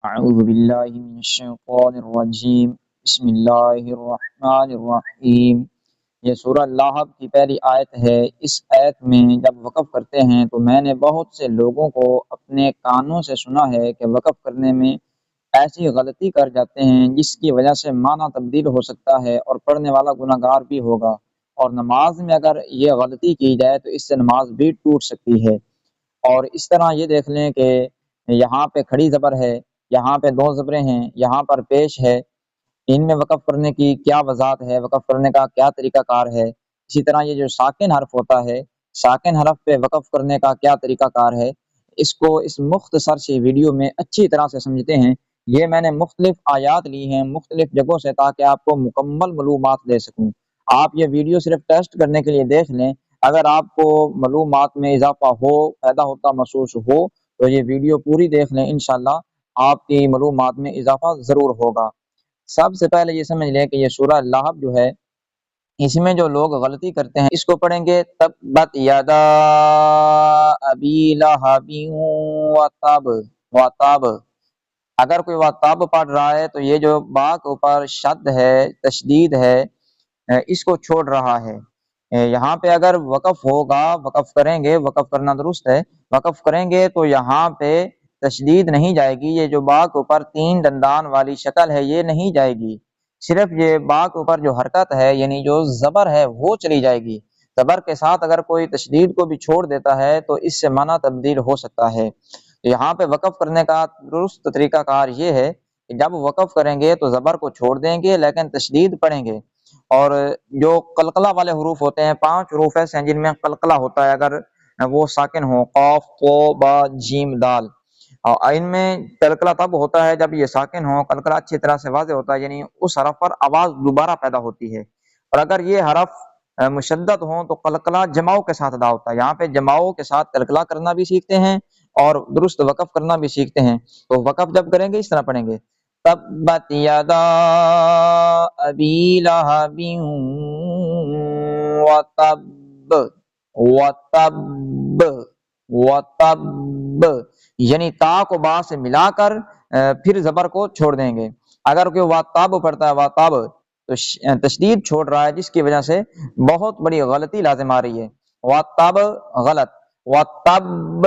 اعوذ باللہ من الشیطان الرجیم بسم اللہ الرحمن الرحیم۔ یہ سورہ لاحب کی پہلی آیت ہے۔ اس آیت میں جب وقف کرتے ہیں تو میں نے بہت سے لوگوں کو اپنے کانوں سے سنا ہے کہ وقف کرنے میں ایسی غلطی کر جاتے ہیں جس کی وجہ سے معنی تبدیل ہو سکتا ہے اور پڑھنے والا گناہ گار بھی ہوگا، اور نماز میں اگر یہ غلطی کی جائے تو اس سے نماز بھی ٹوٹ سکتی ہے۔ اور اس طرح یہ دیکھ لیں کہ یہاں پہ کھڑی زبر ہے، یہاں پہ دو زبریں ہیں، یہاں پر پیش ہے، ان میں وقف کرنے کی کیا وضاحت ہے، وقف کرنے کا کیا طریقہ کار ہے۔ اسی طرح یہ جو ساکن حرف ہوتا ہے، ساکن حرف پہ وقف کرنے کا کیا طریقہ کار ہے، اس کو اس مختصر سی ویڈیو میں اچھی طرح سے سمجھتے ہیں۔ یہ میں نے مختلف آیات لی ہیں مختلف جگہوں سے تاکہ آپ کو مکمل معلومات دے سکوں۔ آپ یہ ویڈیو صرف ٹیسٹ کرنے کے لیے دیکھ لیں، اگر آپ کو معلومات میں اضافہ ہو، پیدا ہوتا محسوس ہو تو یہ ویڈیو پوری دیکھ لیں، انشاءاللہ آپ کی معلومات میں اضافہ ضرور ہوگا۔ سب سے پہلے یہ سمجھ لیں کہ یہ سورہ لاحب جو ہے، اس میں جو لوگ غلطی کرتے ہیں اس کو پڑھیں گے تبت یدا ابی لہب وتب وتب۔ اگر کوئی وتب پڑھ رہا ہے تو یہ جو با کے اوپر شد ہے، تشدید ہے، اس کو چھوڑ رہا ہے۔ یہاں پہ اگر وقف ہوگا، وقف کریں گے، وقف کرنا درست ہے، وقف کریں گے تو یہاں پہ تشدید نہیں جائے گی، یہ جو با کے اوپر تین دندان والی شکل ہے یہ نہیں جائے گی، صرف یہ با کے اوپر جو حرکت ہے یعنی جو زبر ہے وہ چلی جائے گی۔ زبر کے ساتھ اگر کوئی تشدید کو بھی چھوڑ دیتا ہے تو اس سے معنی تبدیل ہو سکتا ہے۔ یہاں پہ وقف کرنے کا درست طریقہ کار یہ ہے کہ جب وقف کریں گے تو زبر کو چھوڑ دیں گے لیکن تشدید پڑھیں گے، اور جو قلقلہ والے حروف ہوتے ہیں، 5 حروف ایسے ہیں جن میں قلقلہ ہوتا ہے، اگر وہ ساکن ہو، قاف، تو، با، جیم، دال، اور ان میں قلقلہ تب ہوتا ہے جب یہ ساکن ہو، قلقلہ اچھی طرح سے واضح ہوتا ہے، یعنی اس حرف پر آواز دوبارہ پیدا ہوتی ہے، اور اگر یہ حرف مشدد ہوں تو قلقلہ جماؤ کے ساتھ ادا ہوتا ہے۔ یہاں پہ جماؤ کے ساتھ قلقلہ کرنا بھی سیکھتے ہیں اور درست وقف کرنا بھی سیکھتے ہیں۔ تو وقف جب کریں گے اس طرح پڑھیں گے تبت یدا ابی لہب وتب وتب وتب، یعنی تا کو با سے ملا کر پھر زبر کو چھوڑ دیں گے۔ اگر کوئی وتب پڑھتا ہے وتب تو تشدید چھوڑ رہا ہے، جس کی وجہ سے بہت بڑی غلطی لازم آ رہی ہے۔ وتب غلط، وتب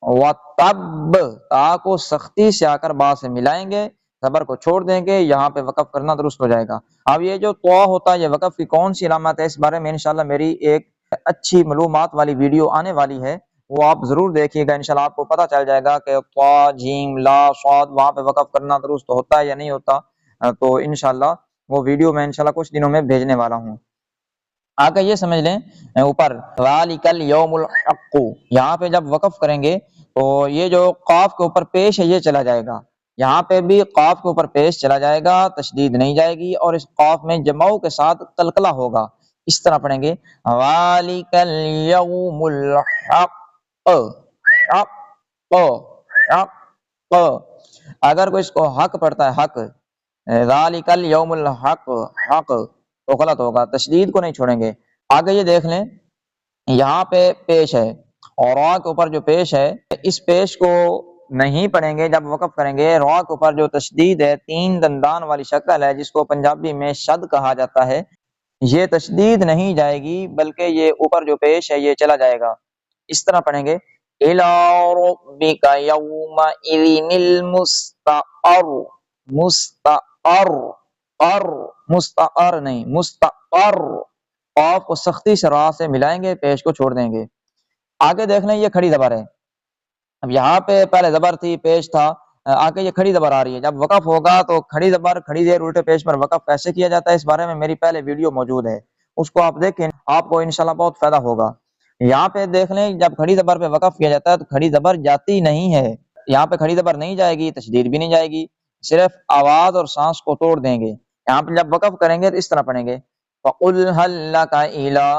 وتب، تا کو سختی سے آ کر با سے ملائیں گے، زبر کو چھوڑ دیں گے، یہاں پہ وقف کرنا درست ہو جائے گا۔ اب یہ جو تو ہوتا ہے، یہ وقف کی کون سی علامت ہے، اس بارے میں انشاءاللہ میری ایک اچھی معلومات والی ویڈیو آنے والی ہے، وہ آپ ضرور دیکھیے گا، انشاءاللہ آپ کو پتہ چل جائے گا کہ طا، جیم، لا، صاد وہاں پہ وقف کرنا درست ہوتا ہے یا نہیں ہوتا۔ تو انشاءاللہ وہ ویڈیو میں انشاءاللہ کچھ دنوں میں بھیجنے والا ہوں۔ آگے یہ سمجھ لیں اوپر ذالک الیوم الحق، یہاں پہ جب وقف کریں گے تو یہ جو قاف کے اوپر پیش ہے یہ چلا جائے گا، یہاں پہ بھی قاف کے اوپر پیش چلا جائے گا، تشدید نہیں جائے گی، اور اس قاف میں جماؤ کے ساتھ قلقلہ ہوگا۔ اس طرح پڑھیں گے ذالک الیوم الحق، حق حق۔ اگر کوئی اس کو حق پڑھتا ہے، حق، ذالک الیوم الحق، حق، تو غلط ہوگا، تشدید کو نہیں چھوڑیں گے۔ آگے یہ دیکھ لیں یہاں پہ پیش ہے، اور را کے اوپر جو پیش ہے اس پیش کو نہیں پڑھیں گے جب وقف کریں گے۔ را کے اوپر جو تشدید ہے، تین دندان والی شکل ہے جس کو پنجابی میں شد کہا جاتا ہے، یہ تشدید نہیں جائے گی بلکہ یہ اوپر جو پیش ہے یہ چلا جائے گا۔ اس طرح پڑھیں گے الی ربک یومئذ المستقر، مستقر، مستقر نہیں، مستقر، قاف کو سختی سے را سے ملائیں گے، پیش کو چھوڑ دیں گے۔ آگے دیکھ لیں یہ کھڑی زبر ہے، اب یہاں پہ پہلے زبر تھی، پیش تھا، آگے یہ کھڑی زبر آ رہی ہے۔ جب وقف ہوگا تو کھڑی زبر، کھڑی زیر الٹے پیش پر وقف کیسے کیا جاتا ہے، اس بارے میں میری پہلے ویڈیو موجود ہے، اس کو آپ دیکھیں، آپ کو انشاءاللہ بہت فائدہ ہوگا۔ یہاں پہ دیکھ لیں جب کھڑی زبر پہ وقف کیا جاتا ہے تو کھڑی زبر جاتی نہیں ہے، یہاں پہ کھڑی زبر نہیں جائے گی، تشدید بھی نہیں جائے گی، صرف آواز اور سانس کو توڑ دیں گے۔ یہاں پہ جب وقف کریں گے تو اس طرح پڑھیں گے فَقُلْ هَلْ لَكَ إِلَىٰ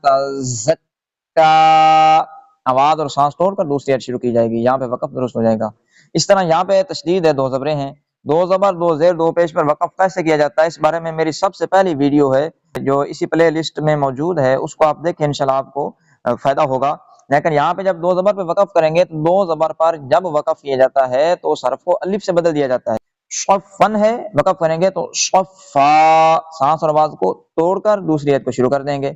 تَزَكَّىٰ، آواز اور سانس توڑ کر دوسری عرض شروع کی جائے گی، یہاں پہ وقف درست ہو جائے گا۔ اس طرح یہاں پہ تشدید ہے، دو زبریں ہیں، دو زبر، دو زیر، دو پیش پر وقف کیسے کیا جاتا ہے، اس بارے میں میری سب سے پہلی ویڈیو ہے جو اسی پلے لسٹ میں موجود ہے، اس کو آپ دیکھیں، انشاءاللہ آپ کو فائدہ ہوگا۔ لیکن یہاں پہ جب دو زبر پہ وقف کریں گے تو دو زبر پر جب وقف کیا جاتا ہے تو اس حرف کو الف سے بدل دیا جاتا ہے. شفن ہے، وقف کریں گے تو شفا، سانس اور آواز کو توڑ کر دوسری عید کو شروع کر دیں گے.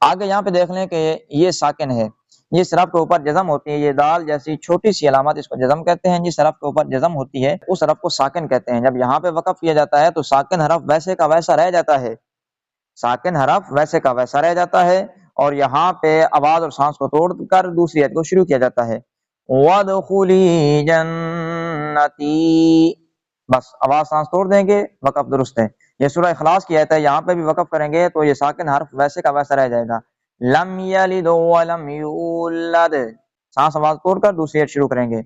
آگے یہاں پہ دیکھ لیں کہ یہ ساکن ہے، جس حرف کے اوپر جزم ہوتی ہے، یہ دال جیسی چھوٹی سی علامت اس کو جزم کہتے ہیں. جس حرف کے اوپر جزم ہوتی ہے اس حرف کو ساکن کہتے ہیں. جب یہاں پہ وقف کیا جاتا ہے تو ساکن حرف ویسے کا ویسا رہ جاتا ہے، ساکن حرف ویسے کا ویسا رہ جاتا ہے، اور یہاں پہ آواز اور سانس کو توڑ کر دوسری عید کو شروع کیا جاتا ہے. وَادْخُلِي جَنَّتِي، بس آواز سانس توڑ دیں گے، وقف درست ہے. یہ سورہ اخلاص کی آیت ہے، یہاں پہ بھی وقف کریں گے تو یہ ساکن حرف ویسے کا ویسا رہ جائے گا. لم یلد ولم یولد، سانس آواز توڑ کر دوسری عید شروع کریں گے.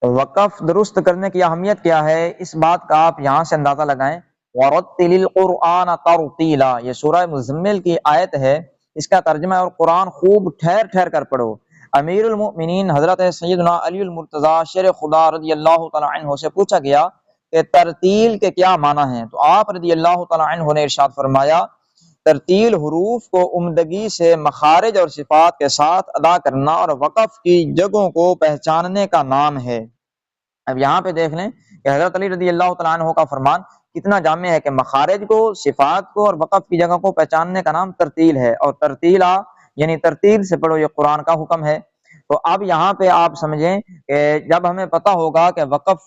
وقف درست کرنے کی اہمیت کیا ہے، اس بات کا آپ یہاں سے اندازہ لگائیں. وَرَتِّلِ الْقُرْآنَ تَرْتِيلًا، یہ سورہ مزمل کی آیت ہے، اس کا ترجمہ اور قرآن خوب ٹھہر ٹھہر کر پڑھو. امیر المؤمنین حضرت سیدنا علی المرتضیٰ شیر خدا رضی اللہ تعالیٰ عنہ سے پوچھا گیا کہ ترتیل کے کیا معنی ہیں، تو آپ رضی اللہ تعالیٰ عنہ نے ارشاد فرمایا ترتیل حروف کو عمدگی سے مخارج اور صفات کے ساتھ ادا کرنا اور وقف کی جگہوں کو پہچاننے کا نام ہے. اب یہاں پہ دیکھ لیں کہ حضرت علی رضی اللہ تعالیٰ عنہ کا فرمان کتنا جامع ہے کہ مخارج کو، صفات کو اور وقف کی جگہ کو پہچاننے کا نام ترتیل ہے، اور ترتیلا یعنی ترتیل سے پڑھو، یہ قرآن کا حکم ہے. تو اب یہاں پہ آپ سمجھیں کہ جب ہمیں پتہ ہوگا کہ وقف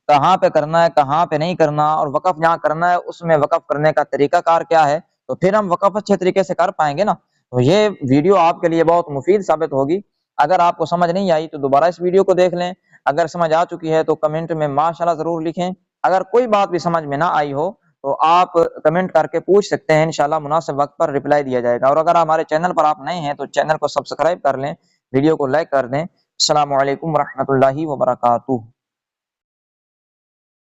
کہاں پہ کرنا ہے، کہاں پہ نہیں کرنا، اور وقف جہاں کرنا ہے اس میں وقف کرنے کا طریقہ کار کیا ہے، تو پھر ہم وقف اچھے طریقے سے کر پائیں گے نا. تو یہ ویڈیو آپ کے لیے بہت مفید ثابت ہوگی. اگر آپ کو سمجھ نہیں آئی تو دوبارہ اس ویڈیو کو دیکھ لیں، اگر سمجھ آ چکی ہے تو کمنٹ میں ماشاءاللہ ضرور لکھیں. اگر کوئی بات بھی سمجھ میں نہ آئی ہو تو آپ کمنٹ کر کے پوچھ سکتے ہیں، انشاءاللہ مناسب وقت پر رپلائی دیا جائے گا. اور اگر ہمارے چینل پر آپ نئے ہیں تو چینل کو سبسکرائب کر لیں، ویڈیو کو لائک کر دیں. السلام علیکم ورحمۃ اللہ وبرکاتہ.